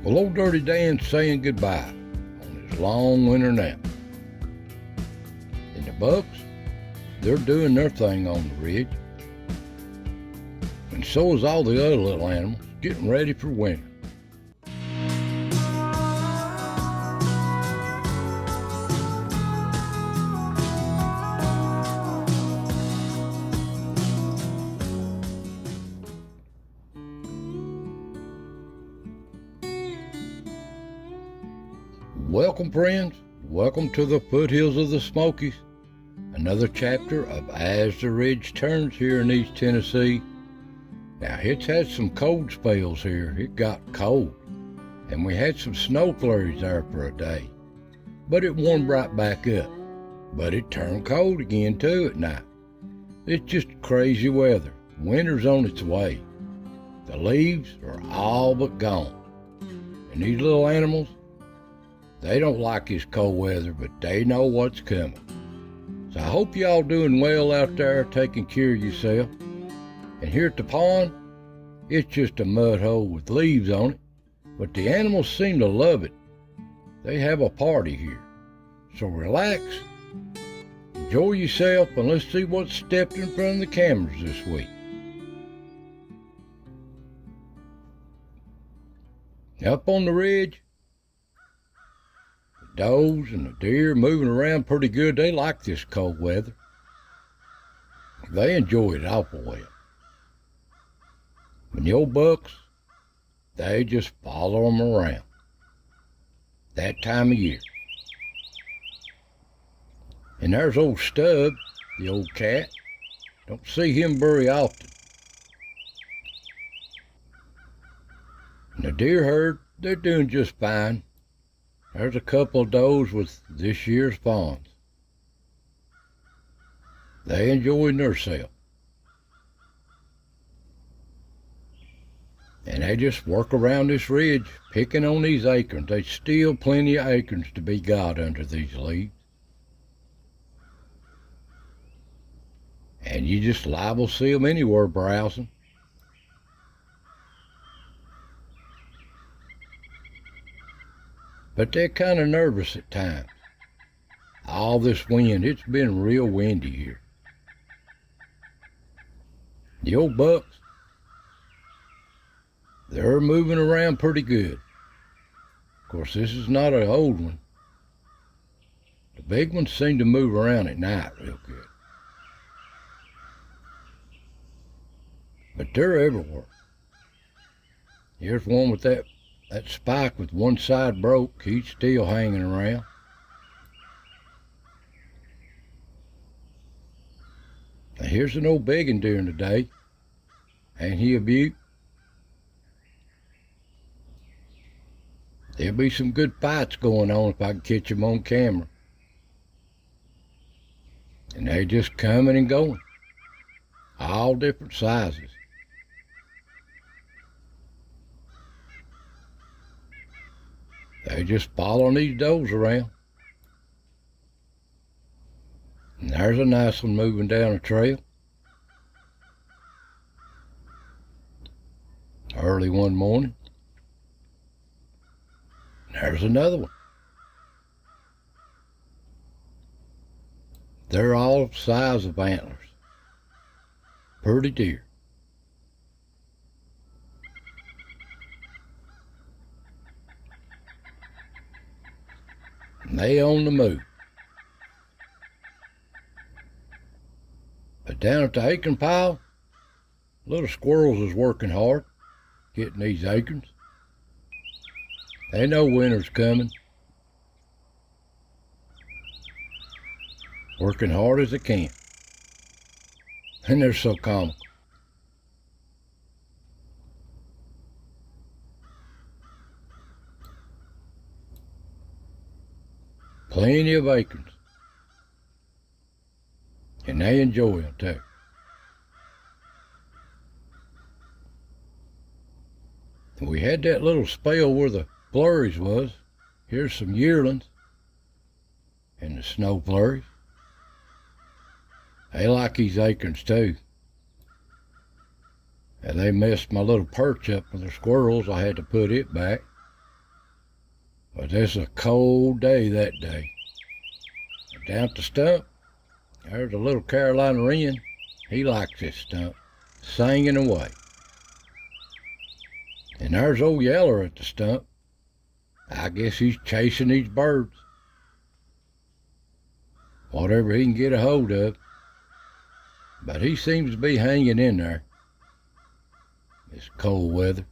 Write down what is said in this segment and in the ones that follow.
Well, old Dirty Dan's saying goodbye on his long winter nap. And the bucks, they're doing their thing on the ridge. And so is all the other little animals, getting ready for winter. Welcome, friends. Welcome to the foothills of the Smokies. Another chapter of As the Ridge Turns here in East Tennessee. Now, it's had some cold spells here. It got cold. And we had some snow flurries there for a day. But it warmed right back up. But it turned cold again, too, at night. It's just crazy weather. Winter's on its way. The leaves are all but gone. And these little animals, they don't like this cold weather, but they know what's coming. So I hope y'all doing well out there, taking care of yourself. And here at the pond, it's just a mud hole with leaves on it, but the animals seem to love it. They have a party here. So relax, enjoy yourself, and let's see what stepped in front of the cameras this week. Up on the ridge, does and the deer moving around pretty good. They like this cold weather. They enjoy it awful well. And the old bucks, they just follow them around. That time of year. And there's old Stub, the old cat. Don't see him very often. And the deer herd, they're doing just fine. There's a couple of does with this year's fawns. They enjoying themselves. And they just work around this ridge, picking on these acorns. There's still plenty of acorns to be got under these leaves. And you just liable to see them anywhere browsing. But they're kind of nervous at times. All this wind, it's been real windy here. The old bucks, they're moving around pretty good. Of course, this is not an old one. The big ones seem to move around at night real good. But they're everywhere. Here's one with that spike with one side broke. He's still hanging around. Now here's an old biggin during the day. Ain't he a beaut? There'll be some good fights going on if I can catch him on camera. And they're just coming and going. All different sizes. They just following these does around. And there's a nice one moving down the trail. Early one morning. There's another one. They're all size of antlers. Pretty deer. And they on the move. But down at the acorn pile, little squirrels is working hard, getting these acorns. They know winter's coming. Working hard as they can. And they're so comical. Plenty of acorns. And they enjoy them too. We had that little spell where the flurries was. Here's some yearlings and the snow flurries. They like these acorns too. And they messed my little perch up with the squirrels. I had to put it back. But it's a cold day that day. And down at the stump, there's a little Carolina wren. He likes this stump, singing away. And there's old Yeller at the stump. I guess he's chasing these birds. Whatever he can get a hold of. But he seems to be hanging in there. It's cold weather.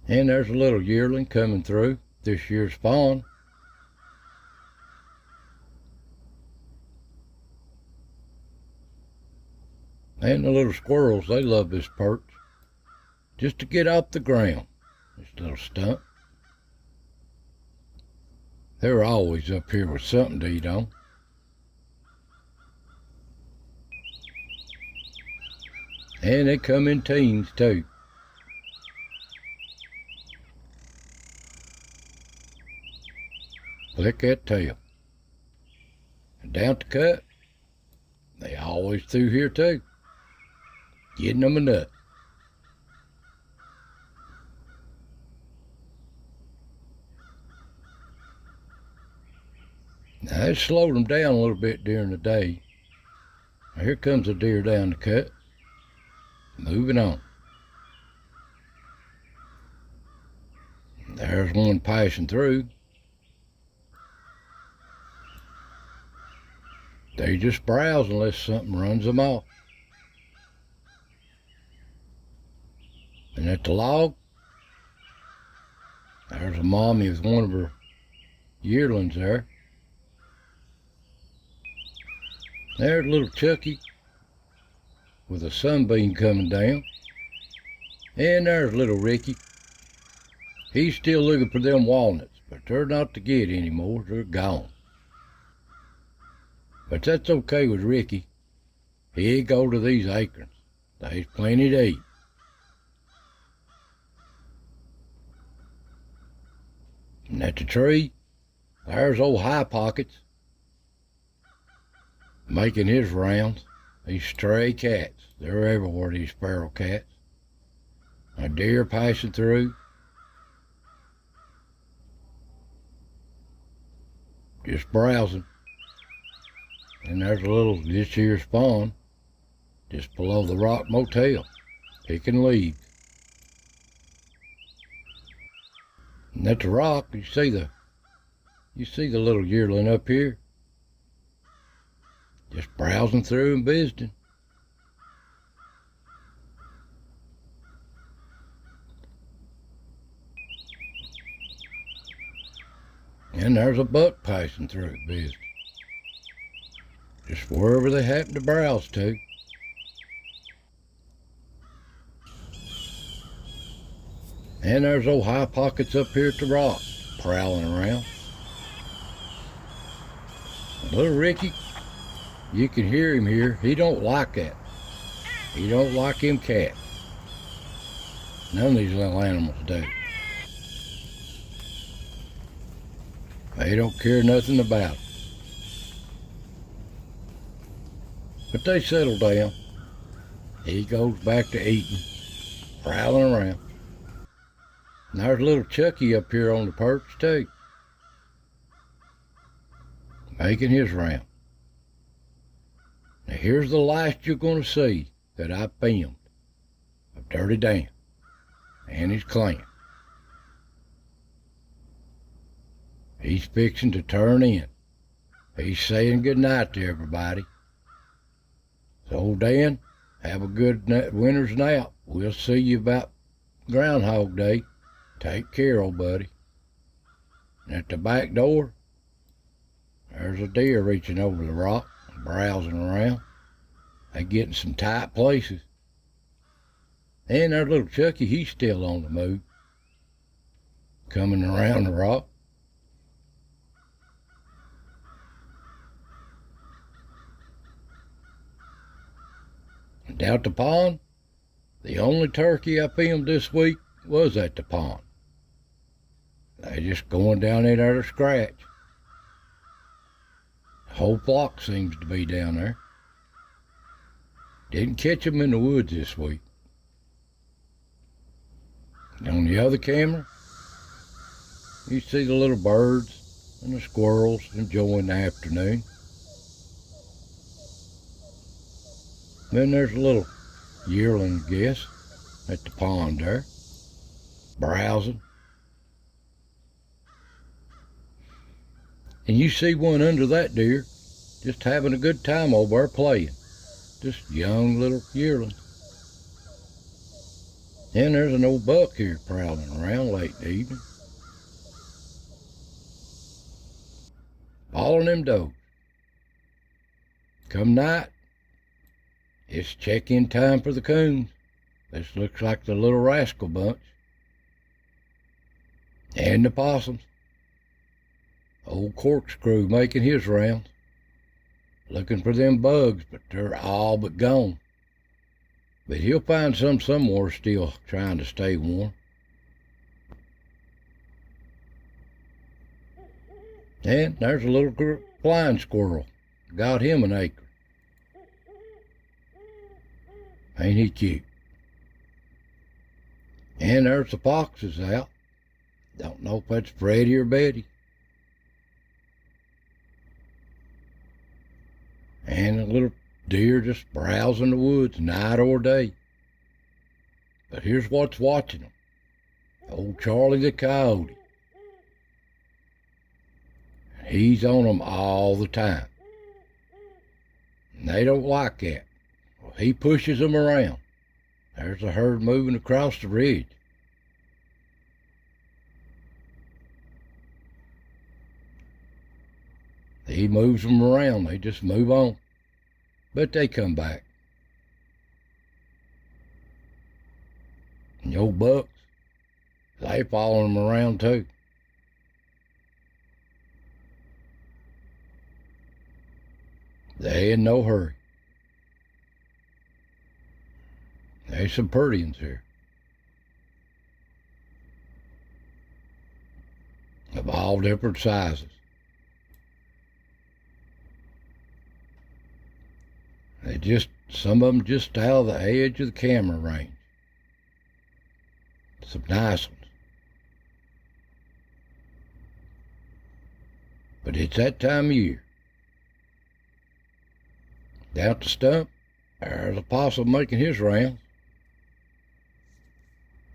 And there's a little yearling coming through this year's spawn. And the little squirrels, they love this perch. Just to get off the ground, this little stump. They're always up here with something to eat on. And they come in teams too. Flick that tail. And down the cut, they always through here too. Getting them a nut. Now it slowed them down a little bit during the day. Now here comes a deer down the cut. Moving on. There's one passing through. They just browse unless something runs them off. And at the log, there's a mommy with one of her yearlings there. There's little Chucky with a sunbeam coming down. And there's little Ricky. He's still looking for them walnuts, but they're not to get anymore. They're gone. But that's okay with Ricky. He'll go to these acorns. There's plenty to eat. And at the tree, there's old High Pockets making his rounds. These stray cats, they're everywhere, these feral cats. A deer passing through. Just browsing. And there's a little this here spawn just below the rock motel, picking leaves. And at the rock, you see the little yearling up here, just browsing through and visiting. And there's a buck passing through visiting. Just wherever they happen to browse to. And there's old High Pockets up here at the rock, prowling around. Little Ricky, you can hear him here. He don't like that. He don't like him cat. None of these little animals do. They don't care nothing about it. But they settle down. He goes back to eating, prowling around. And there's little Chucky up here on the perch too, making his round. Now here's the last you're going to see that I filmed of Dirty Dan and his clan. He's fixing to turn in. He's saying goodnight to everybody. So, old Dan, have a good winter's nap. We'll see you about Groundhog Day. Take care, old buddy. And at the back door, there's a deer reaching over the rock, browsing around. They getting some tight places. And there's little Chucky, he's still on the move, coming around the rock. And down at the pond, the only turkey I filmed this week was at the pond. They just going down in there to scratch. The whole flock seems to be down there. Didn't catch them in the woods this week. On the other camera, you see the little birds and the squirrels enjoying the afternoon. Then there's a little yearling, I guess, at the pond there, browsing. And you see one under that deer, just having a good time over there playing. Just young little yearling. And there's an old buck here prowling around late in the evening. Following them does. Come night, it's check-in time for the coons. This looks like the little rascal bunch. And the possums. Old Corkscrew making his rounds. Looking for them bugs, but they're all but gone. But he'll find some somewhere still trying to stay warm. And there's a little blind squirrel. Got him an acre. Ain't he cute? And there's the foxes out. Don't know if that's Freddy or Betty. And a little deer just browsing the woods night or day. But here's what's watching them. Old Charlie the Coyote. He's on them all the time. And they don't like that. Well, he pushes them around. There's a herd moving across the ridge. He moves them around. They just move on. But they come back. And the old bucks, they follow them around too. They in no hurry. There's some pretty ones here. Of all different sizes. Some of them just out of the edge of the camera range. Some nice ones. But it's that time of year. Down at the stump, there's a possum making his rounds.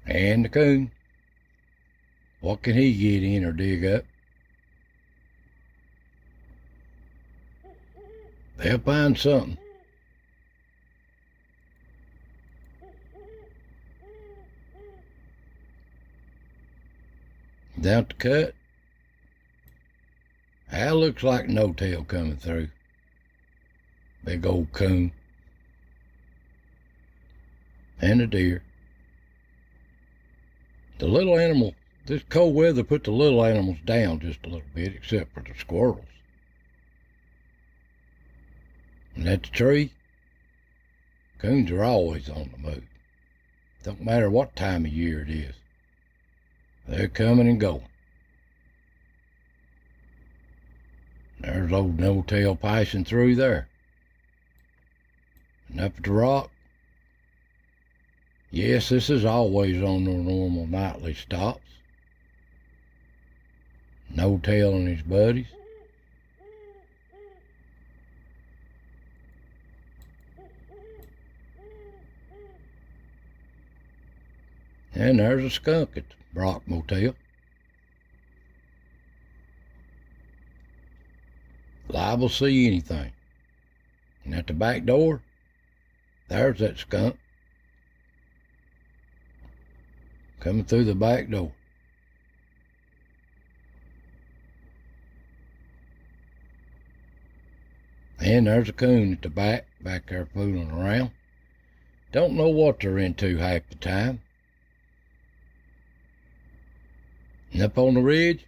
And the coon. What can he get in or dig up? They'll find something. Down the cut, that looks like no tail coming through. Big old coon. And a deer. The little animal, this cold weather put the little animals down just a little bit, except for the squirrels. And at the tree, coons are always on the move. Don't matter what time of year it is. They're coming and going. There's old no-tail passing through there. And up at the rock, yes, this is always on their normal nightly stops. No-tail and his buddies. And there's a skunk at the Brock Motel. Liable to see anything. And at the back door, there's that skunk. Coming through the back door. And there's a coon at the back there fooling around. Don't know what they're into half the time. And up on the ridge,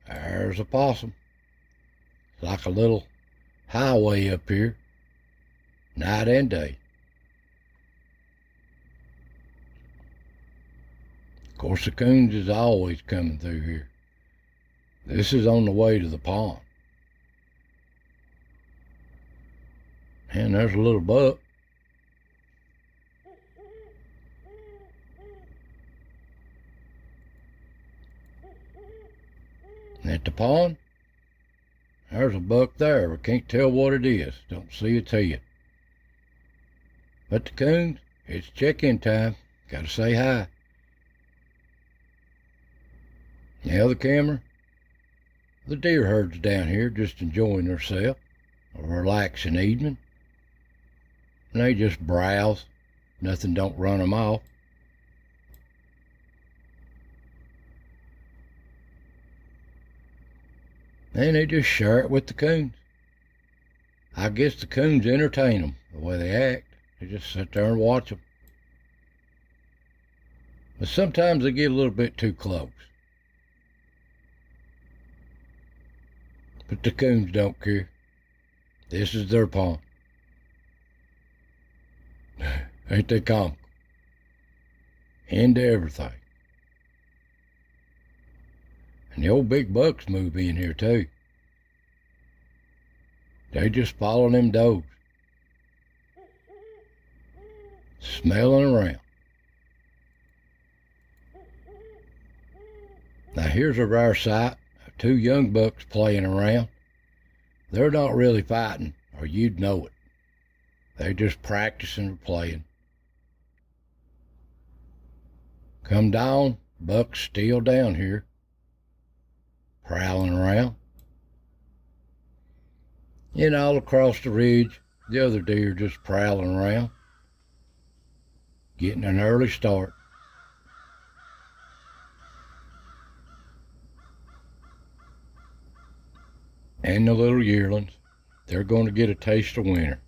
there's a possum. It's like a little highway up here, night and day. Of course, the coons is always coming through here. This is on the way to the pond. And there's a little buck. At the pond, there's a buck there. We can't tell what it is. Don't see its head. But the coons, it's check-in time. Gotta say hi. Now the camera. The deer herd's down here just enjoying themselves, a relaxing evening. And they just browse. Nothing don't run them off. And they just share it with the coons. I guess the coons entertain them the way they act. They just sit there and watch them. But sometimes they get a little bit too close. But the coons don't care. This is their pond. Ain't they comical? Into everything. And the old big bucks move in here too. They just follow them does. Smelling around. Now here's a rare sight of two young bucks playing around. They're not really fighting, or you'd know it. They're just practicing or playing. Come dawn, buck's still down here, prowling around. And all across the ridge, the other deer just prowling around, getting an early start. And the little yearlings, they're going to get a taste of winter.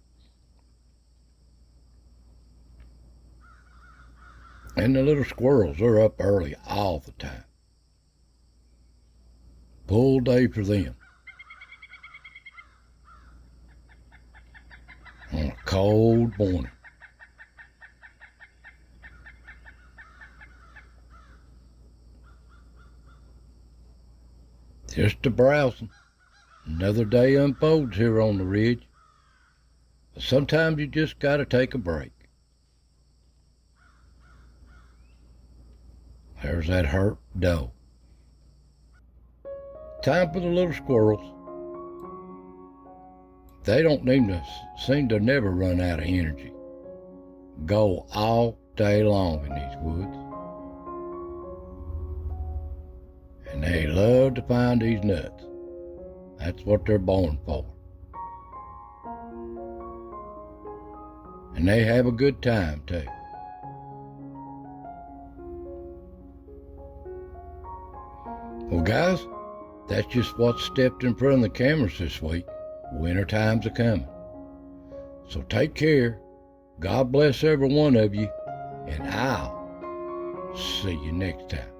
And the little squirrels are up early all the time. Full day for them. On a cold morning. Just a browsing. Another day unfolds here on the ridge. But sometimes you just gotta take a break. There's that hurt doe. Time for the little squirrels. They don't seem to never run out of energy. Go all day long in these woods. And they love to find these nuts. That's what they're born for. And they have a good time too. Well, guys, that's just what stepped in front of the cameras this week. Winter times are coming. So take care. God bless every one of you. And I'll see you next time.